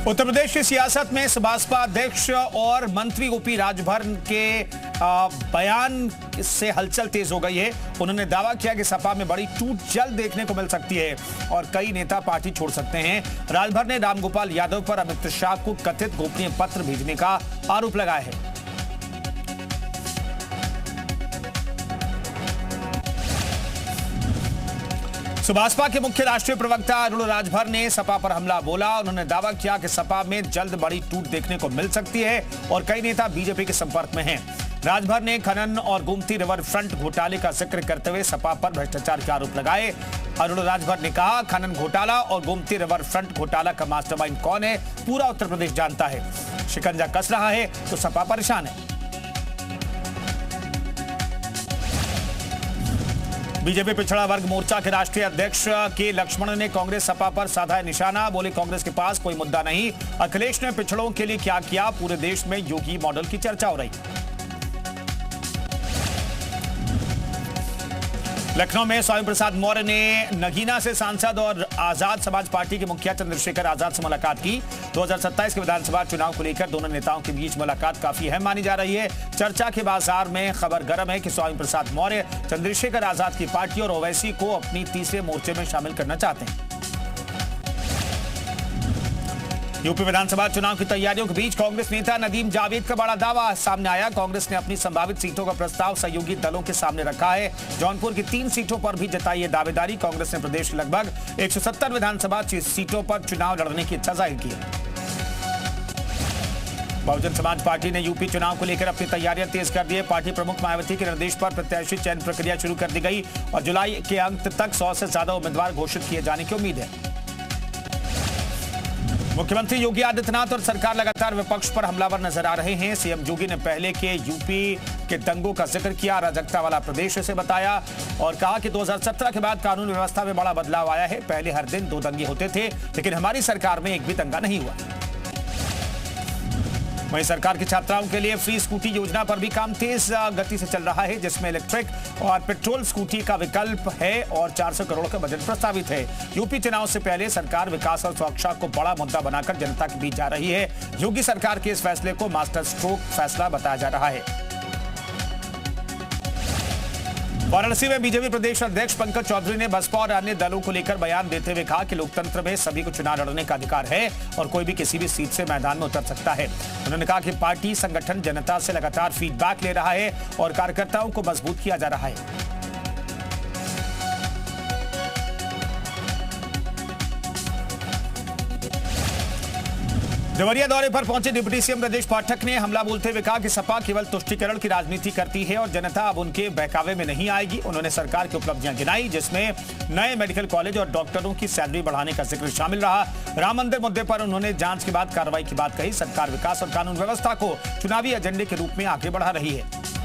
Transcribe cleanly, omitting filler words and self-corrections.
उत्तर प्रदेश की सियासत में बसपा अध्यक्ष और मंत्री ओपी राजभर के बयान से हलचल तेज हो गई है। उन्होंने दावा किया कि सपा में बड़ी टूट जल्द देखने को मिल सकती है और कई नेता पार्टी छोड़ सकते हैं। राजभर ने रामगोपाल यादव पर अमित शाह को कथित गोपनीय पत्र भेजने का आरोप लगाया है। बसपा के मुख्य राष्ट्रीय प्रवक्ता अरुण राजभर ने सपा पर हमला बोला। उन्होंने दावा किया कि सपा में जल्द बड़ी टूट देखने को मिल सकती है और कई नेता बीजेपी के संपर्क में हैं। राजभर ने खनन और गोमती रिवर फ्रंट घोटाले का जिक्र करते हुए सपा पर भ्रष्टाचार के आरोप लगाए। अरुण राजभर ने कहा, खनन घोटाला और गोमती रिवर फ्रंट घोटाला का मास्टरमाइंड कौन है, पूरा उत्तर प्रदेश जानता है। शिकंजा कस रहा है तो सपा परेशान है। बीजेपी पिछड़ा वर्ग मोर्चा के राष्ट्रीय अध्यक्ष के लक्ष्मण ने कांग्रेस सपा पर साधा निशाना। बोले, कांग्रेस के पास कोई मुद्दा नहीं। अखिलेश ने पिछड़ों के लिए क्या किया, पूरे देश में योगी मॉडल की चर्चा हो रही। लखनऊ में स्वामी प्रसाद मौर्य ने नगीना से सांसद और आजाद समाज पार्टी के मुखिया चंद्रशेखर आजाद से मुलाकात की। 2027 के विधानसभा चुनाव को लेकर दोनों नेताओं के बीच मुलाकात काफी अहम मानी जा रही है। चर्चा के बाजार में खबर गर्म है कि स्वामी प्रसाद मौर्य चंद्रशेखर आजाद की पार्टी और ओवैसी को अपनी तीसरे मोर्चे में शामिल करना चाहते हैं। यूपी विधानसभा चुनाव की तैयारियों के बीच कांग्रेस नेता नदीम जावेद का बड़ा दावा सामने आया। कांग्रेस ने अपनी संभावित सीटों का प्रस्ताव सहयोगी दलों के सामने रखा है। जौनपुर की 3 सीटों पर भी जताई है दावेदारी। कांग्रेस ने प्रदेश के लगभग 170 विधानसभा सीटों पर चुनाव लड़ने की इच्छा जाहिर की है। बहुजन समाज पार्टी ने यूपी चुनाव को लेकर अपनी तैयारियां तेज कर दी है। पार्टी प्रमुख मायावती के निर्देश पर प्रत्याशी चयन प्रक्रिया शुरू कर दी गई और जुलाई के अंत तक 100 से ज्यादा उम्मीदवार घोषित किए जाने की उम्मीद है। मुख्यमंत्री योगी आदित्यनाथ और सरकार लगातार विपक्ष पर हमलावर नजर आ रहे हैं। सीएम योगी ने पहले के यूपी के दंगों का जिक्र किया, अराजकता वाला प्रदेश इसे बताया और कहा कि 2017 के बाद कानून व्यवस्था में बड़ा बदलाव आया है। पहले हर दिन 2 दंगे होते थे, लेकिन हमारी सरकार में एक भी दंगा नहीं हुआ। वहीं सरकार की छात्राओं के लिए फ्री स्कूटी योजना पर भी काम तेज गति से चल रहा है, जिसमें इलेक्ट्रिक और पेट्रोल स्कूटी का विकल्प है और 400 करोड़ का बजट प्रस्तावित है। यूपी चुनाव से पहले सरकार विकास और सुरक्षा को बड़ा मुद्दा बनाकर जनता के बीच जा रही है। योगी सरकार के इस फैसले को मास्टर स्ट्रोक फैसला बताया जा रहा है। वाराणसी में बीजेपी प्रदेश अध्यक्ष पंकज चौधरी ने बसपा और अन्य दलों को लेकर बयान देते हुए कहा कि लोकतंत्र में सभी को चुनाव लड़ने का अधिकार है और कोई भी किसी भी सीट से मैदान में उतर सकता है। उन्होंने कहा कि पार्टी संगठन जनता से लगातार फीडबैक ले रहा है और कार्यकर्ताओं को मजबूत किया जा रहा है। देवरिया दौरे पर पहुंचे डिप्टी सीएम ब्रजेश पाठक ने हमला बोलते हुए कहा कि सपा केवल तुष्टीकरण की राजनीति करती है और जनता अब उनके बहकावे में नहीं आएगी। उन्होंने सरकार की उपलब्धियां गिनाई, जिसमें नए मेडिकल कॉलेज और डॉक्टरों की सैलरी बढ़ाने का जिक्र शामिल रहा। राम मंदिर मुद्दे पर उन्होंने जांच के बाद कार्रवाई की बात कही। सरकार विकास और कानून व्यवस्था को चुनावी एजेंडे के रूप में आगे बढ़ा रही है।